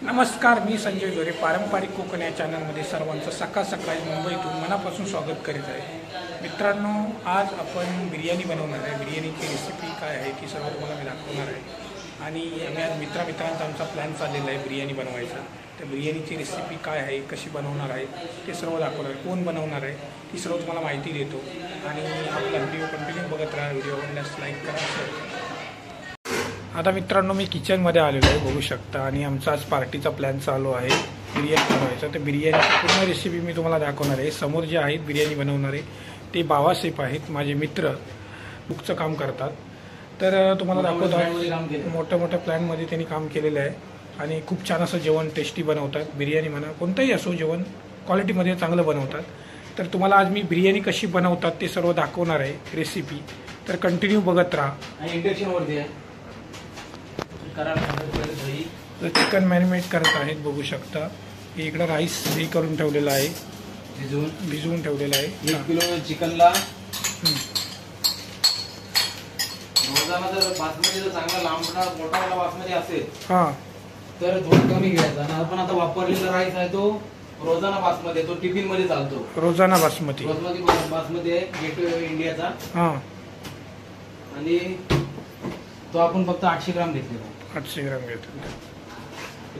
नमस्कार, मी संजय जोरे. पारंपरिक कोकण या चॅनलमध्ये सर्वांचं सकाळ सकाळी मुंबईतून मनापासून स्वागत करीत आहे. मित्रांनो, आज आपण बिर्याणी बनवणार आहे. बिर्याणीची रेसिपी काय आहे ती सर्व तुम्हाला मी दाखवणार आहे. आणि आम्ही आज मित्रांचा आमचा प्लॅन चाललेला आहे बिर्याणी बनवायचा. तर बिर्याणीची रेसिपी काय आहे, कशी बनवणार आहे ते सर्व दाखवणार आहे. कोण बनवणार आहे ती सर्व तुम्हाला माहिती देतो. आणि आपला व्हिडिओ कंटिन्यू बघत राहा. व्हिडिओ आवडल्यास लाईक करा, शेअर करा. आता मित्रांनो, मी किचनमध्ये आलेलो आहे, बघू शकता. आणि आमचा आज पार्टीचा प्लॅन चालू आहे बिर्याणी बनवायचा. तर बिर्याणीची पूर्ण रेसिपी मी तुम्हाला दाखवणार आहे. समोर जे आहेत बिर्याणी बनवणारे ते बाबासाहेब आहेत, माझे मित्र, बुकचं काम करतात. तर तुम्हाला दाखवतो, मोठ्या प्लॅनमध्ये त्यांनी काम केलेलं आहे. आणि खूप छान असं जेवण टेस्टी बनवतात. बिर्याणी म्हणा, कोणतंही असो जेवण क्वालिटीमध्ये चांगलं बनवतात. तर तुम्हाला आज मी बिर्याणी कशी बनवतात ते सर्व दाखवणार आहे रेसिपी. तर कंटिन्यू बघत राहा. इंडक्शनवरती आहे. तर चिकन मॅरिनेट करत आहेत, बघू शकता. इकडं राईस हे करून ठेवलेला आहे, भिजवून ठेवलेला आहे. 1 किलो चिकनला रोजाना जर बासमती जर चांगला लांबडा मोठा बासमती असेल तर थोडं कमी घ्यायचा. आणि आपण आता वापरलेला राईस आहे तो रोजाना बासमती आहे, तो टिफिन मध्ये चालतो. रोजाना बासमती बासमती आहे, गेट वे इंडियाचा. आणि तो आपण फक्त 800 ग्राम घेतलेला आहे. 800 ग्राम घेतो.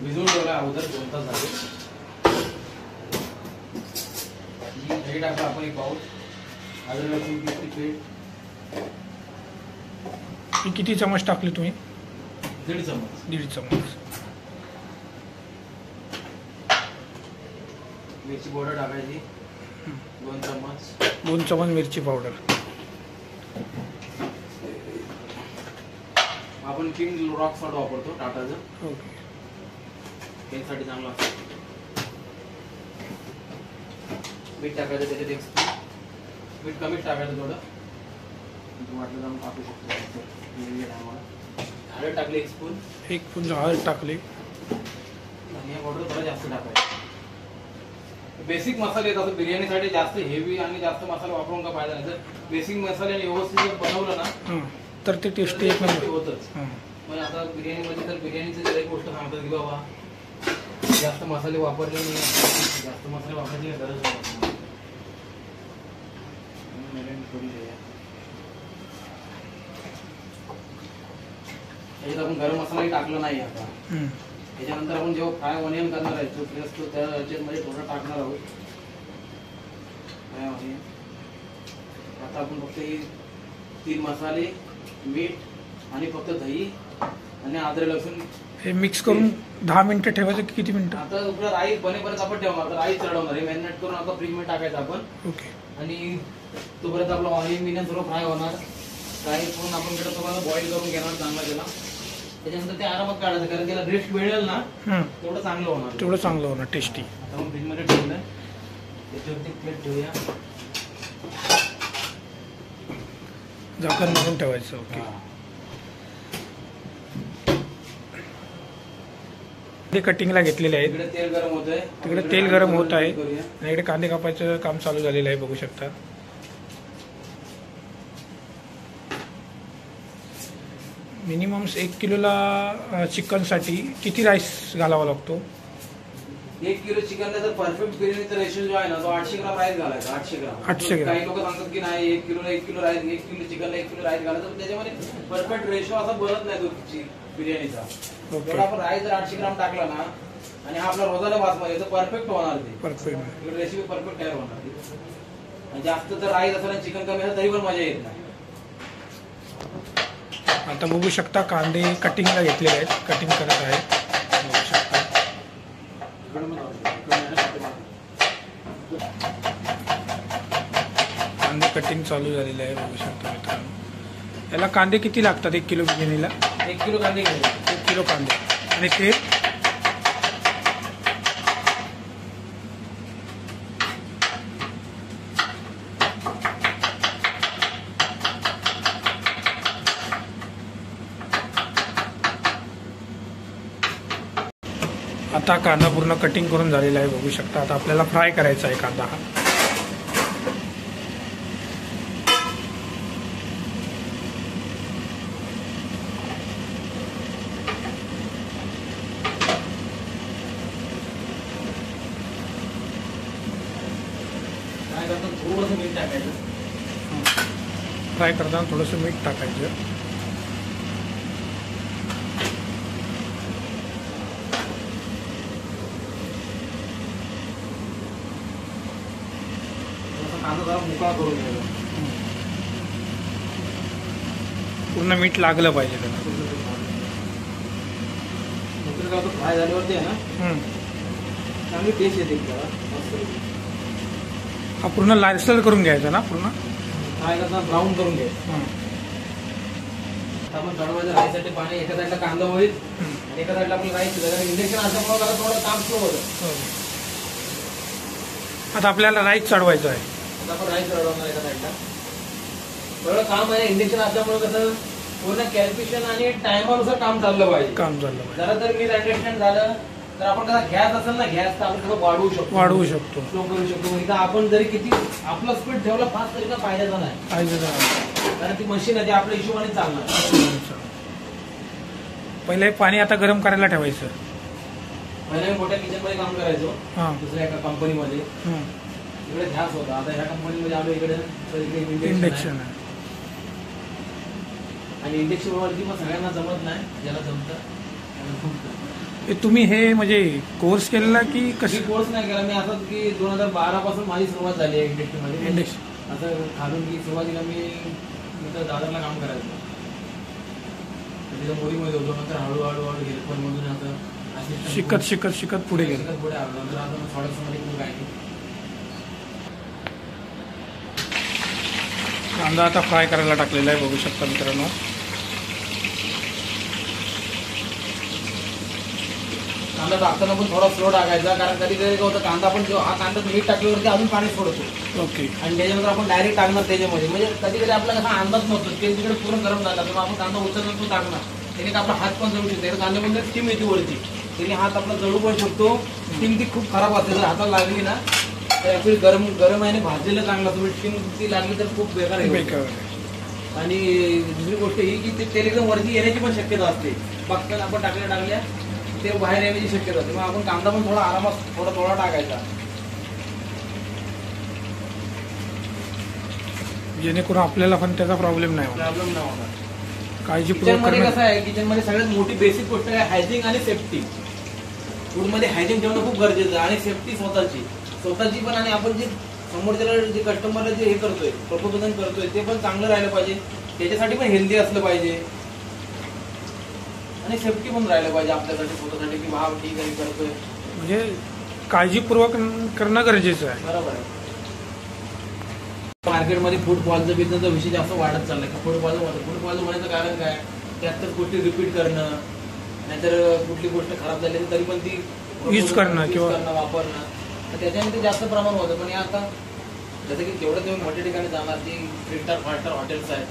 भिजवून ठेवला अगोदर 2 तास झाले. दही टाकलं आपण 1 पाऊच. आलं लसूण पेस्ट किती चमच टाकले तुम्ही? 1.5 चमच. 1.5 चमच. मिरची पावडर टाकायची 2 चमच. 2 चमच मिरची पावडर. आपण किंग रॉक सॉल्ट वापरतो टाटाचं. ओके. केकसाठी चांगलं असतं. मीठ टाकायचं त्याच्यात 1 स्पून. मीठ कमीच टाकायचं थोडं, वाटलं जाऊन टाकू शकतो. हळद टाकली 1 स्पून. 1 स्पून हळद टाकली. धनिया पावडर थोडा जास्त टाकायचा. बेसिक मसाले आहेत. असं बिर्याणीसाठी जास्त हेवी आणि जास्त मसाला वापरून का फायदा नाही. जर बेसिक मसाले व्यवस्थित बनवलं ना तर ते टेस्टी एक नंबर होतच. पण आता बिर्याणीमध्ये तर बिर्याणीची जर एक गोष्ट सांगतात की बाबा जास्त मसाले वापरले नाही, जास्त मसाले वापरायची गरज नाही. याच्यात आपण गरम मसालाही टाकला नाही आता. त्याच्यानंतर आपण जेव्हा फ्राय ऑनियन करणार आहे जो फ्रेश तो त्या याच्यामध्ये थोडं टाकणार आहोत. Fry onion. आता आपण फक्त हे 3 मसाले, मीठ आणि फक्त दही आणि अद्रक लसूण हे मिक्स करून 10 मिनिटं ठेवायचं की किती मिनिटं? आता आपला राईस बनेपर्यंत आपण ठेवणार. आता राईस चढवणार आहे, मॅरिनेट करून आता फ्रीज मध्ये टाकायचं आपण. ओके. आणि तोपर्यंत आपलं ऑनियन बिनियन सर्व फ्राय होणार. फ्राय करून आपण इकडे तुम्हाला बॉईल करून घेणार चांगला त्याला. त्याच्यानंतर ते आरामात काढायचं, कारण त्याला रेस्ट मिळेल ना तेवढं चांगलं होणार. तेवढं चांगलं होणार, टेस्टी. आता आपण फ्रीज मध्ये ठेवलंय. त्याच्यावरती प्लेट ठेवूया, झाकण मारून ठेवायचं. ओके. ते कटिंगला घेतलेले आहेत. इकडे तेल गरम होत आहे. तिकडे तेल गरम होत आहे आणि इकडे कांदे कापायचं काम चालू झालेलं आहे, बघू शकता. मिनिमम 1 किलोला चिकनसाठी किती राईस घालावा लागतो? 1 किलो चिकनला जर परफेक्ट बिर्याणीचा रेशो जो आहे ना तो 800 ग्राम राईस घालायचा. 800 ग्राम. 800 ग्राम. काही लोक सांगतात की नाही 1 किलो राईस, 1 किलो चिकनला 1 किलो राईस घालायचं. पण त्याच्यामध्ये परफेक्ट रेशो असा बनत नाही तो बिर्याणीचा. जेवढा आपण राईस जर 800 ग्राम टाकला ना आणि हा आपला रोजाना बासमती तर परफेक्ट होणार ते. परफेक्ट रेसिपी परफेक्ट तयार होणार ती. आणि जास्त जर राईस असेल चिकन कमी असेल तरी पण मजा येत नाही. आता बघू शकता कांदे कटिंगला घेतलेले आहेत, कटिंग करत आहेत, बघू शकता. कांदे कटिंग चालू झालेले आहे, बघू शकता मित्रांनो. याला कांदे किती लागतात 1 किलो बिर्याणीला? 1 किलो कांदे घ्यायचे. 1 किलो कांदे. आणि तेल? आता कांदा पूर्ण कटिंग करून झालेला आहे, बघू शकता. आता आपल्याला फ्राय करायचा आहे कांदा हा. फ्राय करताना थोडंसं मीठ टाकायचं. फ्राय करताना थोडंसं मीठ टाकायचं. कांदा जरा मोकळा करून घ्यायचा. पूर्ण मीठ लागलं पाहिजे त्याला. फ्राय झाल्यावरती आहे ना चांगली टेस्ट येते त्याला. हा पूर्ण लालसर करून घ्यायचा ना पूर्ण. फ्राय करताना ब्राऊन करून घ्यायचं. आपण चढवायचं राईसाठी पाणी एका साईडला कांदा होईल आणि एका साईडला आपलं राईस. इंडक्शन असल्यामुळे मला थोडं काम स्लो होतं. आता आपल्याला राईस चढवायचं आहे. आता आपण राईस चढवणार एका साईडला. बरोबर काम आहे. इंडक्शन असल्यामुळे कसं पूर्ण कॅल्क्युलेशन आणि टायमानुसार काम चाललं पाहिजे. जरा जर मी अंडरस्टँड झालं तर आपण कसा गॅस असेल ना, गॅस तर आपण थोडं वाढवू शकतो, स्लो करू शकतो. इथं आपण जरी किती आपला स्पीड ठेवला फास्ट तरी का फायद्याचा नाही. कारण ती मशीन आहे ती आपल्या हिशोबाने चालणार. पहिले पाणी आता गरम करायला ठेवायचं. पहिले मी मोठ्या किचन मध्ये काम करायचो दुसऱ्या एका कंपनीमध्ये. इकडे गॅस होता. आता ह्या कंपनीमध्ये आलो इकडे इंडक्शन आहे. आणि इंडक्शन वरती पण सगळ्यांना जमत नाही. ज्याला जमतं तुम्ही हे म्हणजे कोर्स केलेला की कशी? कोर्स नाही केला मी. असं की 2012 पासून माझी सुरुवात झाली आहे इंडक्शन मध्ये. इंडक्शन असं खालून की सुरुवातीला मी दादरला काम करायचो. तिथं मोरीमध्ये होतो. नंतर हळूहळू हेल्पर मधून असं शिकत पुढे गेलं. पुढे आलो. नंतर आता थोड्यासमध्ये खूप आहे. कांदा आता फ्राय करायला टाकलेला आहे बघू शकता मित्रांनो. कांदा टाकताना पण थोडा स्लो टाकायचा. कारण कधी कधी होतं कांदा पण हा कांदा मीठ टाकल्यावरती अजून पाणी सोडतो. ओके. आणि त्याच्यानंतर आपण डायरेक्ट टाकणार त्याच्यामध्ये. म्हणजे कधी कधी आपल्याला कसा अंदाज नसतो. तेल तिकडे पूर्ण गरम झाला तर आपण कांदा उचलणार तो टाकणार. त्याने आपला हात पण जळू शकतो. कांद्यामध्ये स्टीम येते वरती. त्याने हात आपला जळू पण शकतो. स्टीम ती खूप खराब असते. जर हाताला लागली ना तर ऍक्च्युली गरम आहे भाजलेलं चांगलं. तुम्ही स्टीम ती लागली तर खूप बेकार आहे. आणि दुसरी गोष्ट ही की ते तेल एकदम वरती येण्याची पण शक्यता असते. पटकन आपण टाकल्या ते बाहेर येण्याची शक्यता असते. मग आपण कांदा पण थोडा आरामात थोडा टाकायचा. जेणेकरून आपल्याला पण त्याचा प्रॉब्लेम नाही होणार. किचन मध्ये कसं आहे, किचन मध्ये सगळ्यात मोठी बेसिक गोष्ट आहे हायजिंग आणि सेफ्टी. फूड मध्ये हायजिंग ठेवणं खूप गरजेचं आहे. आणि सेफ्टी स्वतःची पण. आणि आपण जे समोरच्याला जे कस्टमरला जे हे करतोय प्रपोजन करतोय ते पण चांगलं राहिलं पाहिजे. त्याच्यासाठी पण हेल्दी असलं पाहिजे. आणि सेफ्टी पण राहिलं पाहिजे आपल्यासाठी स्वतःसाठी की भाव ठीक आहे करतोय. म्हणजे काळजीपूर्वक करणं गरजेचं आहे. बरोबर आहे. मार्केटमध्ये फूड पॉइझन बिझनेसचा विषय जास्त वाढत चाललाय. फूड पॉइझन होण्याचं कारण काय, त्यातच गोष्टी रिपीट करणं. नाहीतर कुठली गोष्ट खराब झाली तरी पण ती यूज करणं किंवा वापरणं. तर त्याच्याने ते जास्त प्रमाण होतं. पण आता जसं की जेवढं तुम्ही मोठ्या ठिकाणी जाणार ती 3 स्टार 5 स्टार हॉटेल्स आहेत.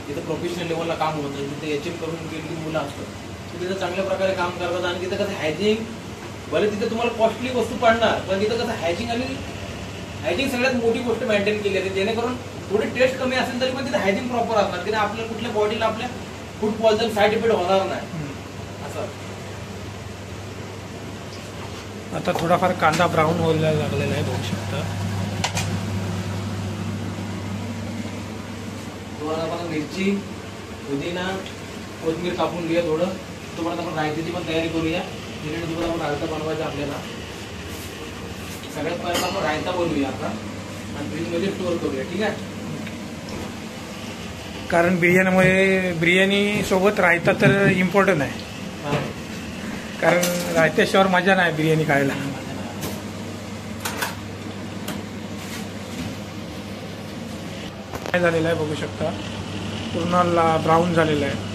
तिथं प्रोफेशनल लेवलला काम होतं. तिथे एचएम करून गेलेली मुलं असतात. तिथं चांगल्या प्रकारे काम करतात. आणि तिथं कसं हायजिंग भले तिथे तुम्हाला कॉस्टली वस्तू पडणार पण तिथं कसं हायजिंग सगळ्यात मोठी गोष्ट मेंटेन केली आहे. जेणेकरून थोडी टेस्ट कमी असेल तरी पण तिथे हायजिंग प्रॉपर असणार. तिथे आपल्या कुठल्या बॉडीला आपल्या फूड पॉइझन साईड इफेक्ट होणार नाही. असं आता थोडाफार कांदा ब्राऊन व्हायला लागलेला आहे बघू शकता. तुम्हाला आपण मिरची, पुदिना, कोथिंबीर कापून घेऊया थोडं. तुम्हाला आपण रायताची पण तयारी करूया. तिकडे तुम्हाला आपण रायता बनवायचा आपल्याला. सगळ्यात पहिला आपण रायता बनवूया आता आणि फ्रीजमध्ये स्टोअर करूया. ठीक आहे. कारण बिर्याणी सोबत रायता तर इम्पॉर्टंट आहे. कारण रायत्याशिवाय मजा नाही बिर्याणी खायला. काय झालेलं आहे बघू शकता. पूर्ण ब्राऊन झालेलं आहे.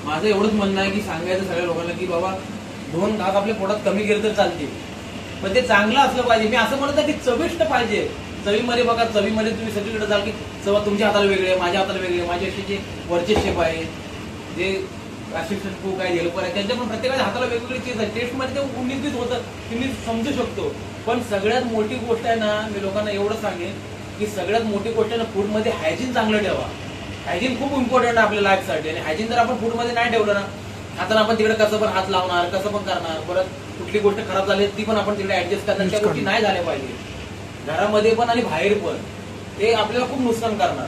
माझं एवढंच म्हणणं आहे की सांगायचं सगळ्या लोकांना की बाबा 2 घास आपल्या पोटात कमी गेले तर चालते पण ते चांगलं असलं पाहिजे. मी असं म्हणत नाही की चविष्ट पाहिजे. चवीमध्ये बघा, चवीमध्ये तुम्ही सगळीकडे जाल की चव तुमच्या हाताला वेगळी आहे, माझ्या हाताला वेगळी आहे. माझे असे जे वरचे शेप आहे जे असिस्टंट कुक आहे, हेल्पर आहे, त्यांच्या पण प्रत्येकाच्या हाताला वेगवेगळी चीज आहे. टेस्टमध्ये ते उन्नीस होतं ते मी समजू शकतो. पण सगळ्यात मोठी गोष्ट आहे ना, मी लोकांना एवढं सांगेन की सगळ्यात मोठी गोष्ट आहे ना, फूडमध्ये हायजीन चांगलं ठेवा. हायजीन खूप इम्पॉर्टंट आहे आपल्या लाईफसाठी. आणि हायजीन जर आपण फूडमध्ये नाही ठेवलं ना, आता आपण तिकडे कसं पण हात लावणार, कसं पण करणार, परत कुठली गोष्ट खराब झाली ती पण आपण तिकडे ऍडजस्ट करणार. त्या गोष्टी नाही झाल्या पाहिजे घरामध्ये पण आणि बाहेर पण. ते आपल्याला खूप नुकसान करणार.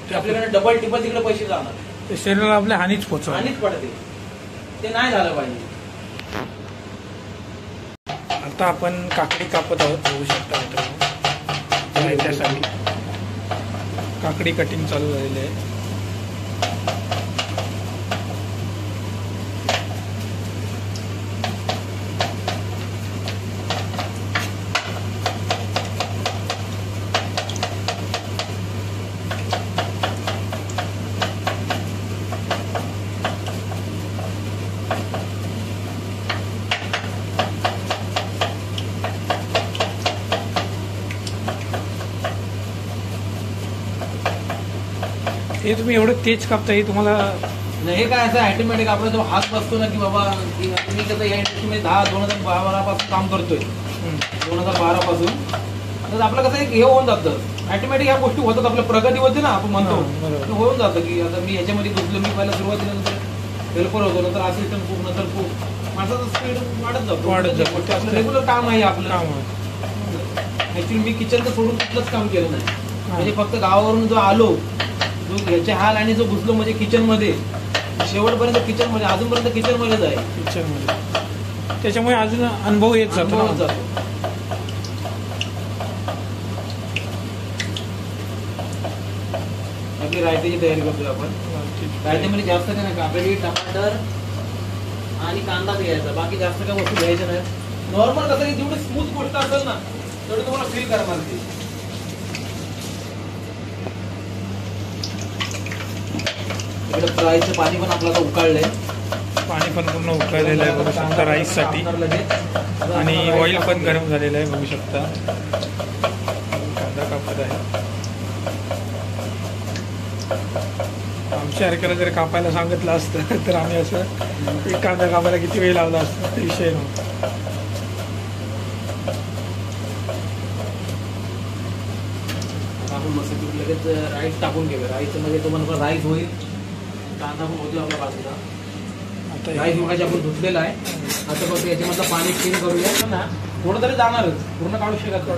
ते आपल्याकडे डबल टिबल तिकडे पैसे जाणार, ते शरीराला आपल्या हानीच पोहोचवणार. हानीच पडते. ते नाही झालं पाहिजे. आता आपण काकडी कापत आहोत, बघू शकता मित्रांनो. त्यासाठी काकडी कटिंग चालू झालेली आहे. हे तुम्ही एवढं तेज कापता, हे तुम्हाला हे काय असं ऑटोमॅटिक आपला जो हात बसतो ना की बाबा मी कसं या इंडस्ट्रीमध्ये 2012 पासून काम करतोय, 2012 पासून. तर आपलं कसं एक हे होऊन जातं ऑटोमॅटिक, ह्या गोष्टी होतात. आपल्या प्रगती होते ना, आपण म्हणतो होऊन जातं की आता मी ह्याच्यामध्ये घुसलो. मी पहिला सुरुवातीला नंतर हेल्पर होतो, नंतर असिस्टंट कुक, नंतर कुक. माणसाचं स्पीड वाढत जातो. आपलं रेग्युलर काम आहे आपलं. ऍक्च्युली मी किचनचं सोडून कुठलंच काम केलं नाही. म्हणजे फक्त गावावरून जो आलो, जो ह्याचे हाल आणि जो घुसलो म्हणजे किचन मध्ये, शेवटपर्यंत किचन मध्ये, अजूनपर्यंत किचन मध्येच आहे. किचन मध्ये त्याच्यामुळे अजून अनुभव येत जातो. आपली रायतेची तयारी करतोय आपण. रायतेमध्ये जास्त काय नाही, काकडी, टमाटर आणि कांदा घ्यायचा. बाकी जास्त काय वस्तू घ्यायच्या नाही. नॉर्मल कसं की जेवढी स्मूथ गोष्ट असेल ना तेवढी तुम्हाला फील करणार ती. इकडे फ्रायचं पाणी पण आपलं आता उकळलंय. पाणी पण पूर्ण उकळलेलं आहे बघू शकता राईससाठी. आणि ऑइल पण गरम झालेलं आहे बघू शकता. कांदा कापत आहे. आमच्या सारख्याला जर कापायला सांगितलं असतं तर आम्ही असं एक कांदा कापायला किती वेळ लावला असता विषय नव्हता. आपण मस्त लगेच राईस टाकून घेऊया. राईस मध्ये तुम्हाला राईस होईल, कांदा पण होतो आपल्या बाजूला. आता राईस मगाशी आपण धुतलेला आहे. आता फक्त याच्यामधलं पाणी क्लीन करूया ना. थोडं तरी जाणारच, पूर्ण काढू शकत.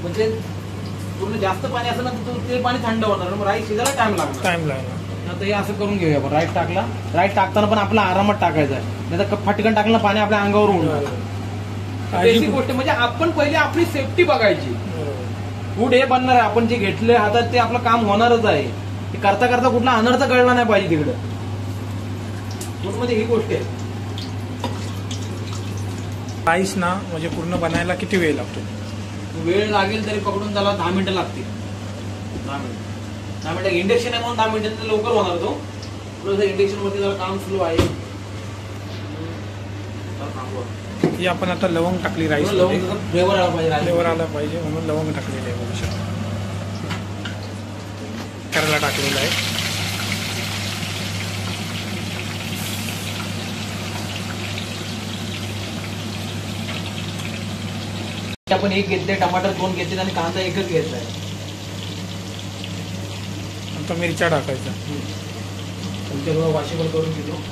म्हणजे पूर्ण जास्त पाणी असेल ना तर ते पाणी थंड होणार, मग राईस शिजायला टाइम लागणार. आता हे असं करून घेऊया आपण. राईस टाकला. राईस टाकताना पण आपला आरामात टाकायचा आहे, नाही तर फटकन टाकलं पाणी आपल्या अंगावर होणार. बेसिक गोष्ट म्हणजे आपण पहिले आपली सेफ्टी बघायची. फूड हे बनणार आहे, आपण जे घेतले हातात ते आपलं काम होणारच आहे. ते करता करता कुठला अनर्थ कळला नाही पाहिजे तिकडे. फूड म्हणजे ही गोष्ट आहे. राईस ना म्हणजे पूर्ण बनायला किती वेळ लागतो? वेळ लागेल तरी पकडून त्याला 10 मिनिटं लागतील. 10 मिनिटं इंडक्शन आहे म्हणून 10 मिनिटात लवकर होणार तो. थोडंसं इंडक्शन वरती जरा काम स्लो आहे. ही आपण आता लवंग टाकली राईस, फ्लेवर आला पाहिजे. फ्लेवर आला पाहिजे म्हणून लवंग टाकलेली आहे बघू शकता. करायला टाकलेलं आहे. आपण एक घेतले, टमाटर 2 घेतले आणि कांदा एकच घेतलाय. आता मिरच्या टाकायच्या. तुमच्या वाशीवर करून घेतो.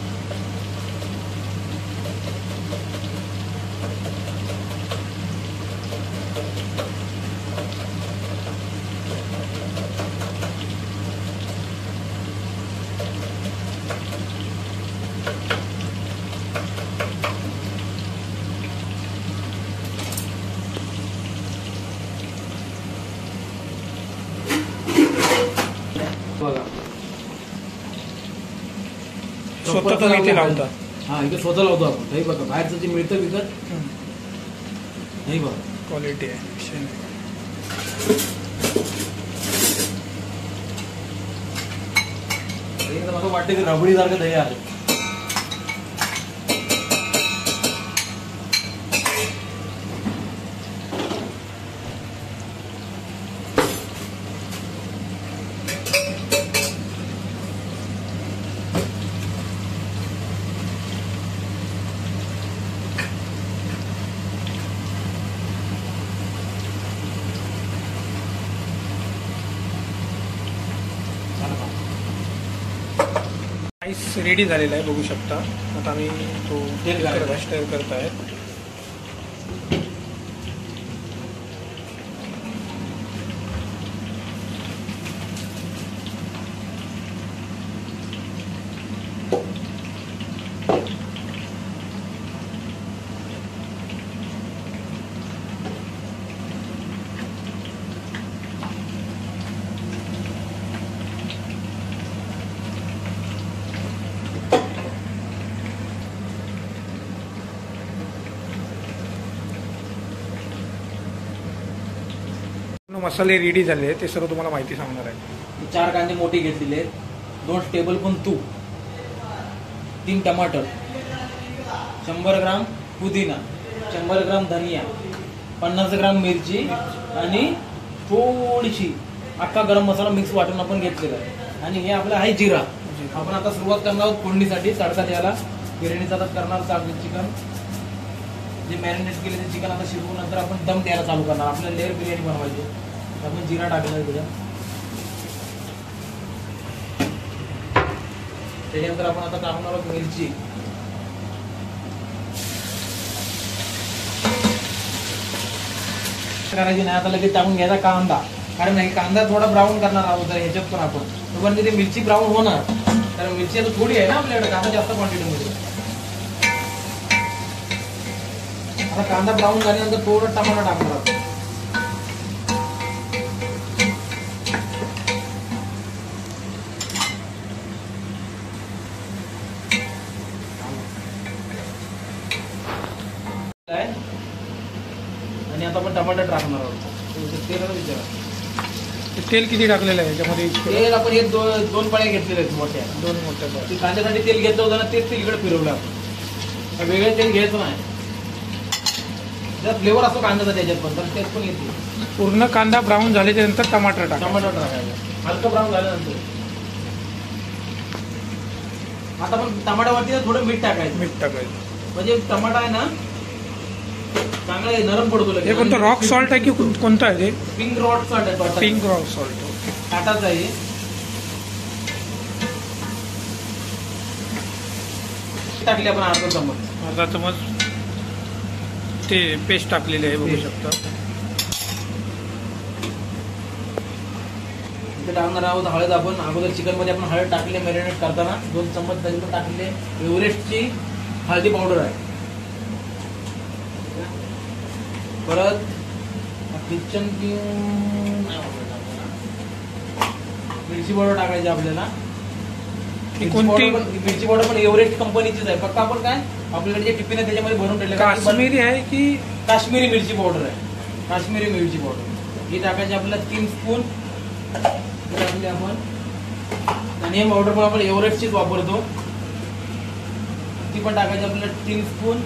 स्वतः तुम्ही इथे लावता? हा, इथे स्वतः लावतो आपण. हे बघा बाहेरचं जे मिळतं विकत, हे बघा क्वालिटी आहे विषय नाही. मला वाटतं की रबडी सारखं दही आहे. राईस रेडी झालेला आहे बघू शकता. आता आम्ही तो तेल घालायचा आहे. स्टर करत आहेत. मसाले रेडी झाले आहेत, ते सर्व तुम्हाला माहिती सांगणार आहे. 4 कांदे मोठे घेतलेले, 2 टेबलस्पून तूप, 3 टमाटर, 100 ग्राम पुदिना, 100 ग्राम धनिया, 50 ग्राम मिरची आणि थोडीशी अख्खा गरम मसाला मिक्स वाटून आपण घेतलेला आहे. आणि हे आपलं आहे जिरा. आपण आता सुरुवात करणार आहोत फोडणीसाठी तडका द्यायला. बिर्याणीचा आता करणार चिकन जे मॅरिनेट केले ते चिकन आता शिजवून नंतर आपण दम द्यायला चालू करणार. आपल्याला लेअर बिर्याणी बनवायची. आपण जिरा टाकणार त्याच्यात. त्याच्यानंतर आपण आता टाकणार आहोत मिरची. करायची नाही आता लगेच टाकून घ्यायचा कांदा. कारण नाही कांदा थोडा ब्राऊन करणार आहोत ह्याच्यात पण आपण. तोपर्यंत ते मिरची ब्राऊन होणार. कारण मिरची आता थोडी आहे ना आपल्याकडे, कांदा जास्त क्वांटिटीमध्ये. आता कांदा ब्राऊन झाल्यानंतर थोडं टमाटर टाकणार आहोत. आणि आता आपण टमाटर टाकणार आहोत. तेल विचारा तेल किती टाकलेलं आहे याच्यामध्ये? तेल आपण हे 2 पळ्या घेतलेले आहेत मोठ्या. 2 मोठ्या पळ्या. कांद्यासाठी तेल घेतलं होतं ना, तेच तेल इकडे फिरवलं आपण. वेगळे तेल घ्यायचं नाही. फ्लेवर असतो कांद्याचा त्याच्यात पण, तर टेस्ट पण येते. पूर्ण कांदा ब्राऊन झाल्याच्या नंतर टमाटर टाकायचं. हलकं ब्राऊन झाल्यानंतर आता आपण टमाट्यावरती थोडं मीठ टाकायचं. म्हणजे टमाटा आहे ना चांगला नरम पडतो. हे कोणतं रॉक सॉल्ट आहे की कोणतं आहे ते? पिंक रॉक सॉल्ट आहे. Pink rock salt. ओके. टाटाचं आहे. टाकली आपण अर्धा चमच ते पेस्ट टाकलेली आहे बघू शकता. इथे टाकणार आहोत हळद. आपण अगोदर चिकन मध्ये आपण हळद टाकली मॅरिनेट करताना. 2 चम्मच तरी पण टाकले. एव्हरेस्टची हळदी पावडर आहे. परत किचन मिरची पावडर टाकायची आपल्याला. मिरची पावडर पण एव्हरेस्ट कंपनीचीच आहे. फक्त आपण काय आपल्याकडे जे टिफिन आहे त्याच्यामध्ये भरून ठेवले. काश्मीरी आहे की काश्मीरी मिरची पावडर आहे. काश्मीरी मिरची पावडर ही टाकायची आपल्याला 3 स्पून टाकली आपण. आणि हे पावडर पण आपण एव्हरेस्टचीच वापरतो. ती पण टाकायची आपल्याला 3 स्पून.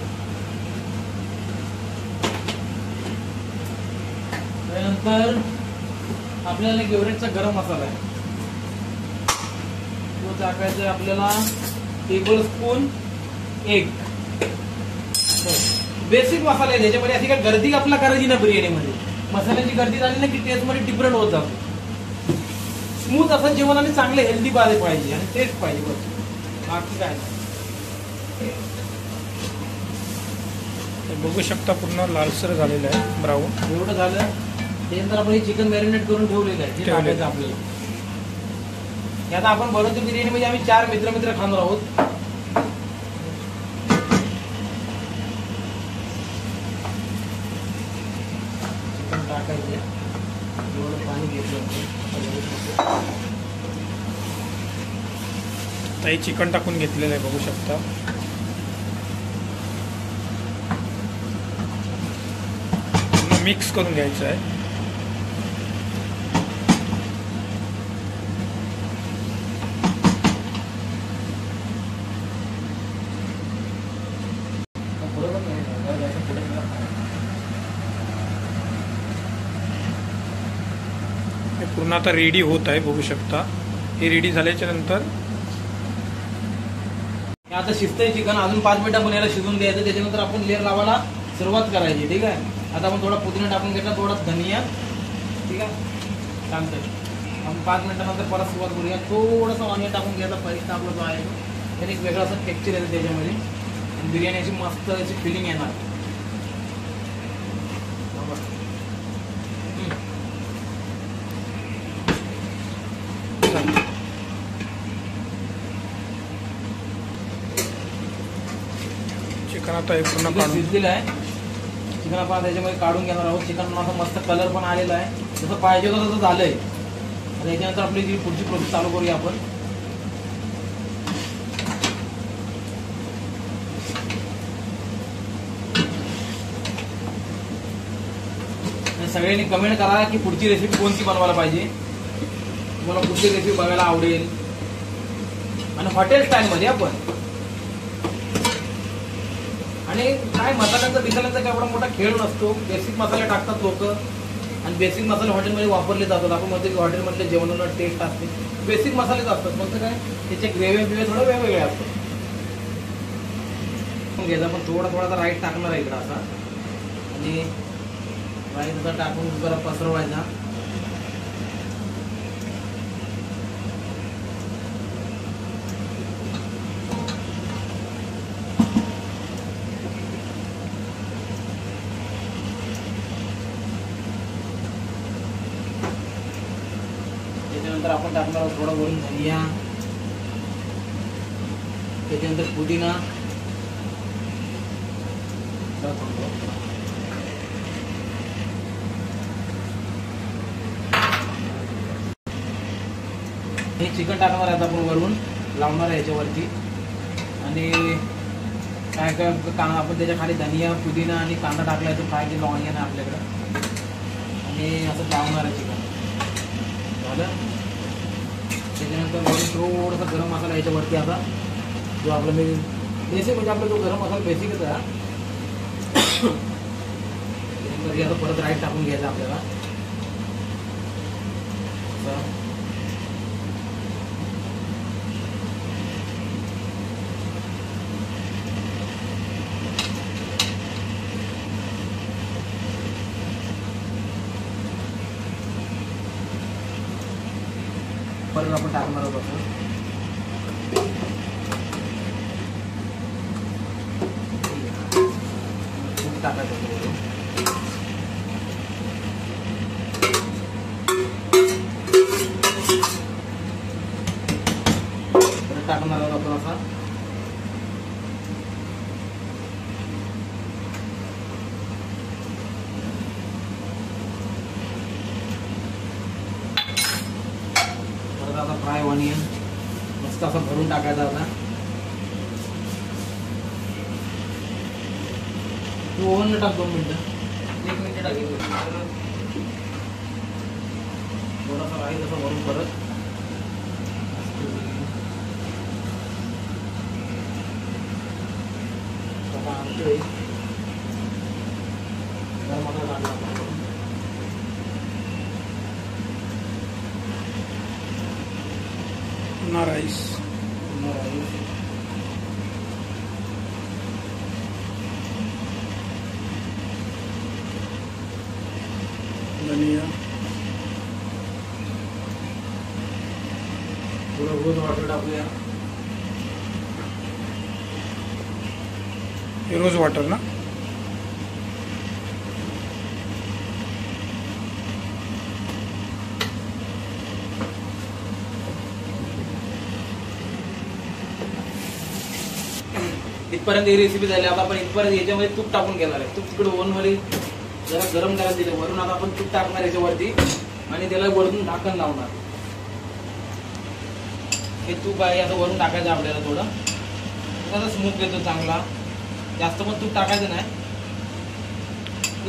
त्यानंतर आपल्याला एव्हरेस्टचा गरम मसाला आहे तो टाकायचा आपल्याला टेबलस्पून 1. बेसिक मसाला आहे त्याच्यामध्ये. अशी काय गर्दी आपल्याला करायची ना बिर्याणीमध्ये. मसाल्याची गर्दी झाली ना की टेस्ट मध्ये डिफरंट होत जातो. स्मूथ असं जेवण आणि चांगले हेल्दी पाहिजे आणि टेस्ट पाहिजे बस. बाकी काय बघू शकता पूर्ण लालसर झालेलं आहे ब्राऊन. एवढं झालं. त्यानंतर आपण हे चिकन मॅरिनेट करून ठेवलेलं आहे ते टाकायचं आपल्याला. आता आपण बनवतो बिर्याणी म्हणजे आम्ही 4 मित्र खाणार आहोत. चिकन टाकायचे. एवढं पाणी घेतलं हे चिकन टाकून घेतलेलं आहे बघू शकता. मिक्स करून घ्यायचं आहे. पूर्ण आता रेडी होत आहे बघू शकता. हे रेडी झाल्याच्या नंतर आता शिजतंय चिकन. अजून 5 मिनिटं आपण याला शिजून द्यायचं. त्याच्यानंतर आपण लेअर लावायला सुरुवात करायची. ठीक आहे. आता आपण थोडा पुदिना टाकून घेतला, थोडा धनिया. ठीक आहे. चालतंय. आपण 5 मिनिटानंतर परत सुरुवात करूया. थोडंसं ऑनियन टाकून घ्यायचा. पहिला आपला जो आहे त्याने एक वेगळं असं टेक्स्चर येतं त्याच्यामध्ये आणि बिर्याणीची मस्त अशी फिलिंग येणार. चिकन आता हे पूर्ण चिकन काढून शिजलेलं आहे. चिकन आपण त्याच्यामध्ये काढून घेणार आहोत. चिकन असं मस्त कलर पण आलेला आहे, जसं पाहिजे होतं तसं झालंय. आणि याच्यानंतर आपली जी पुढची प्रोसेस चालू करूया आपण. सगळ्यांनी कमेंट करा की पुढची रेसिपी कोणती बनवायला पाहिजे, तुम्हाला पुढची रेसिपी बघायला आवडेल. आणि हॉटेल स्टाईलमध्ये आपण. आणि काय मसाल्यांचा बिसाल्यांचा काय एवढा मोठा खेळ नसतो. बेसिक मसाले टाकतात लोक आणि बेसिक मसाले हॉटेलमध्ये वापरले जातात. आपण म्हणतो की हॉटेलमधले जेवणाला टेस्ट असते, बेसिक मसालेच असतात. फक्त काय त्याचे ग्रेव्ही बिवे थोडं वेगवेगळे असतात. घ्यायचा आपण थोडा थोडासा राईस टाकणार आहे इकडं असा. आणि राईस असा टाकून जरा पसरवायचा. त्याच्यानंतर आपण टाकणार आहोत थोडा वरून धनिया, त्याच्यानंतर पुदिना, हे चिकन टाकणार आहे आपण वरून, लावणार आहे याच्यावरती. आणि काय काय कांदा आपण त्याच्या खाली धनिया, पुदिना आणि कांदा टाकलाय तो फ्राय केलेला ऑनियन आहे आपल्याकडं. आणि असं लावणार आहे चिकन झालं. त्याच्यानंतर वरून थोडासा गरम मसाला याच्यावरती आता, जो आपला मी बेसिक म्हणजे आपला जो गरम मसाला बेसिकच आहे. त्याच्यानंतर आता परत राईस टाकून घ्यायचा आपल्याला. परत आपण टाकणार आहोत असं. तूप टाकायचं वरून. परत टाकणार आहोत आपण असा. फ्राय ऑनियन मस्त असं भरून टाकायचा आता. तू ओव्हन टाक 2 मिनिटं. 1 मिनिट टाकेल. थोडासा राईस असं भरून परत आणतोय. गरम मसाला टाकला आपण. पुन्हा राईस, धनिया, थोडं रोज वॉटर टाकूया. हे रोज वॉटर ना. इथपर्यंत ही रेसिपी झाली. आता आपण इथपर्यंत याच्यामध्ये तूप टाकून घेणार आहे. तूप तिकडे ओव्हनमध्ये जरा गरम करायला दिलं. वरून आता आपण तूप टाकणार याच्यावरती आणि त्याला वरून ढाकण लावणार. हे तूप आहे आता वरून टाकायचं आपल्याला. थोडं कसं स्मूथ येतो चांगला. जास्त पण तूप टाकायचं नाही.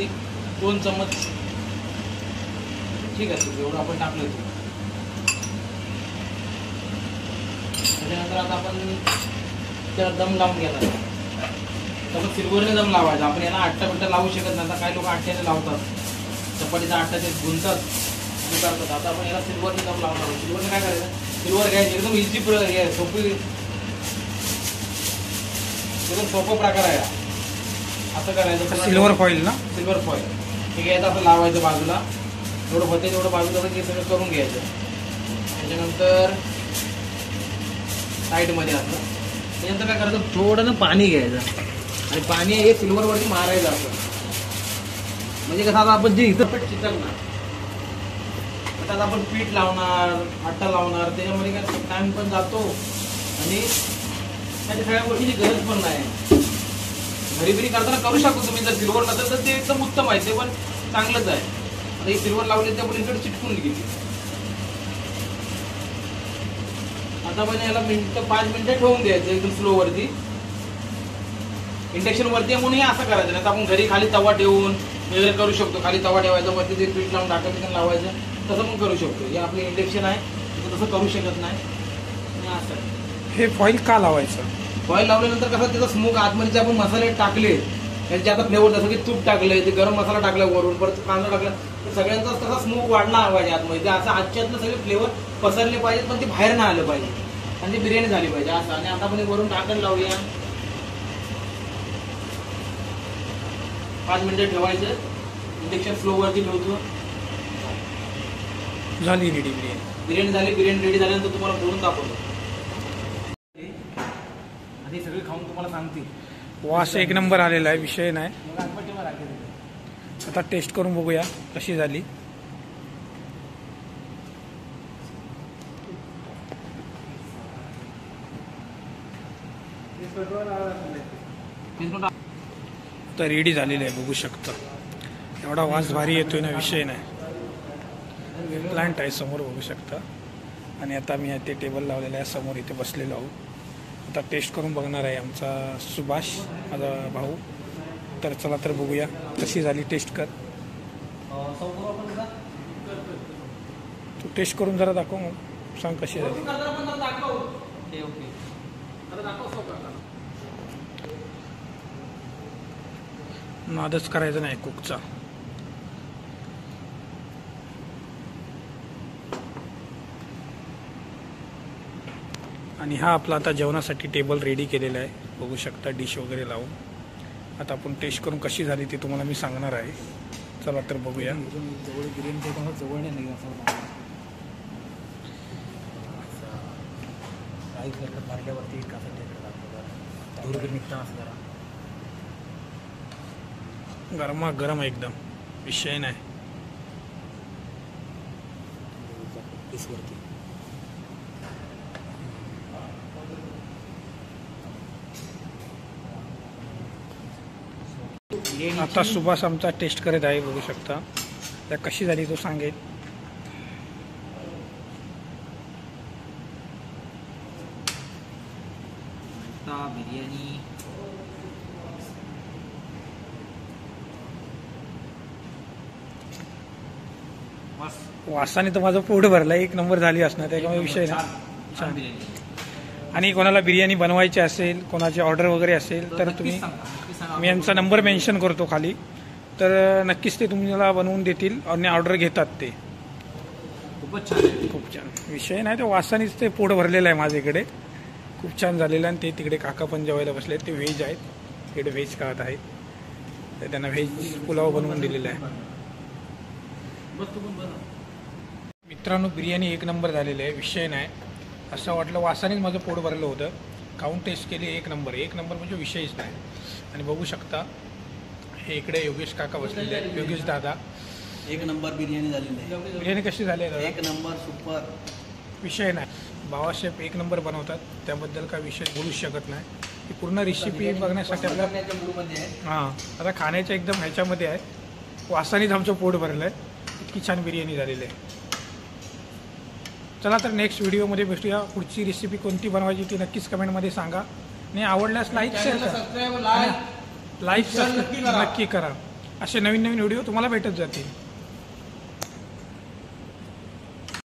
1-2 चम्मच ठीक आहे. एवढं आपण टाकलं तूप. त्याच्यानंतर आता आपण त्याला दम लावून घेणार. तर सिल्वरने दम लावायचा. आपण याला आट्टा बिट्टा लावू शकत नाही. आता काही लोक आट्ट्याने लावतात, चपातीचा आट्टा ते गुंतात करतात. आता आपण याला सिल्वरने दम लावणार. सिल्वरने काय करायचं, सिल्वर घ्यायचं. एकदम इझी सोपी, एकदम सोपा प्रकार आहे. असं करायचं. सिल्वर फॉईल ना. सिल्वर फॉईल हे घ्यायचं, असं लावायचं बाजूला. थोडं होते तेवढं बाजूला हे सगळं करून घ्यायचं. त्याच्यानंतर साईडमध्ये असं त्यानंतर काय करायचं, थोडं ना पाणी घ्यायचं आणि पाणी हे सिल्वरवरती मारायचं आपण. म्हणजे कसं आता आपण जे इथं पीठ चिकटणार, आता आपण पीठ लावणार, आटा लावणार, त्याच्यामध्ये काय टाइम पण जातो आणि त्याच्या सगळ्या गोष्टीची गरज पण नाही. घरी बिरी करताना करू शकतो तुम्ही, जर सिल्वर नसेल तर ते एकदम उत्तम आहे, ते पण चांगलंच आहे. आता ही सिल्वर लावली त्यामुळे इकडे चिटकून गेली. आता पण याला 5 मिनिटं ठेवून द्यायचं एकदम स्लो वरती. इंडक्शन वरती म्हणून हे असं करायचं, नाही तर आपण घरी खाली तवा ठेवून वगैरे करू शकतो. खाली तवा ठेवायचा, वरती ते पीठ लावून ढाकण लावायचं, तसं पण करू शकतो. हे आपले इंडक्शन आहे, तसं करू शकत नाही. आणि असं हे फॉईल का लावायचं? फॉईल लावल्यानंतर कसं त्याचा स्मोक आतमध्ये जे आपण मसाले टाकले त्यांचे आता फ्लेवर, जसं की तूप टाकले, ते गरम मसाला टाकला वरून, परत कांदा टाकला, तर सगळ्यांचा तसा स्मोक वाढला पाहिजे आतमध्ये. ते असं आजच्यातलं सगळे फ्लेवर पसरले पाहिजेत, पण ते बाहेर नाही आलं पाहिजे आणि ती बिर्याणी झाली पाहिजे असं. आणि आता आपण वरून ढाकण लावूया, 5 मिनिटं ठेवायचं, इंडक्शन स्लो वरती ठेवतो. झाली रेडी बिर्याणी. बिर्याणी झाली. बिर्याणी रेडी झाल्यानंतर तुम्हाला फोडून दाखवतो आणि सगळे खाऊन तुम्हाला सांगतील. वास एक नंबर आलेला आहे, विषय नाही. मग आतमध्ये ठेवा राखेल. आता टेस्ट करून बघूया कशी झाली. तर रेडी झालेली आहे, बघू शकता. एवढा वास भारी येतोय ना, विषय नाही. प्लांट आहे समोर, बघू शकता. आणि आता मी ते टेबल लावलेलं आहे समोर, इथे बसलेलो आहोत. आता टेस्ट करून बघणार आहे आमचा सुभाष, माझा भाऊ. तर चला तर बघूया कशी झाली. टेस्ट कर, तू टेस्ट करून जरा दाखव, मग सांग कशी झाली. नादच करायचं नाही कुकचा. आणि हा आपला आता जेवणासाठी टेबल रेडी केलेला आहे, बघू शकता, डिश वगैरे लावून. आता आपण टेस्ट करून कशी झाली ते तुम्हाला मी सांगणार आहे. चला तर बघूया. जवळ बिर्याणी जवळ नाही असं मारल्यावरती दूर निघता असं जरा गरमा गरम एकदम, विषय नाही. पीसवरती आता सुभाष आमचा टेस्ट करत आहे, बघू शकता. त्या कशी झाली तो सांगेल. बिर्याणी वासाने तर माझं पोट भरलं, एक नंबर झाली असणार, त्याच्यामुळे विषय नाही. छान. आणि कोणाला बिर्याणी बनवायची असेल, कोणाची ऑर्डर वगैरे असेल तर तुम्ही, मी यांचा नंबर मेन्शन करतो खाली, तर नक्कीच ते तुम्हाला बनवून देतील आणि ऑर्डर घेतात ते. खूपच छान, खूप छान. विषय नाही, ते वासानेच ते पोट भरलेलं आहे माझ्या इकडे. खूप छान झालेलं आहे. आणि ते तिकडे काका पण जेवायला बसले, ते व्हेज आहेत, तिकडे व्हेज खात आहेत, तर त्यांना व्हेज पुलाव बनवून दिलेला आहे. मित्रांनो, बिर्याणी एक नंबर झालेली आहे, विषय नाही. असं वाटलं, वासानेच माझं पोट भरलं होतं. खाऊन टेस्ट केली, एक नंबर, एक नंबर म्हणजे विषयच नाही. आणि बघू शकता, हे इकडे योगेश काका बसलेले आहेत, योगेश दादा. एक नंबर बिर्याणी झालेली आहे. बिर्याणी कशी झाली आहे? एक नंबर, सुपर. विषय नाही. बाबा शेफ एक नंबर बनवतात, त्याबद्दल काय विषय बोलूच शकत नाही. ही पूर्ण रेसिपी बघण्यासाठी आपल्याला, हां, आता खाण्याच्या एकदम ह्याच्यामध्ये आहे. वासानेच आमचं पोट भरलं आहे, इतकी छान बिर्याणी झालेली आहे. चला तर नेक्स्ट व्हिडिओमध्ये भेटूया. पुढची रेसिपी कोणती बनवायची ती नक्कीच कमेंटमध्ये सांगा. आणि आवडल्यास लाईक शेअर करा, लाईक नक्की करा. असे नवीन नवीन व्हिडिओ तुम्हाला भेटत जातील.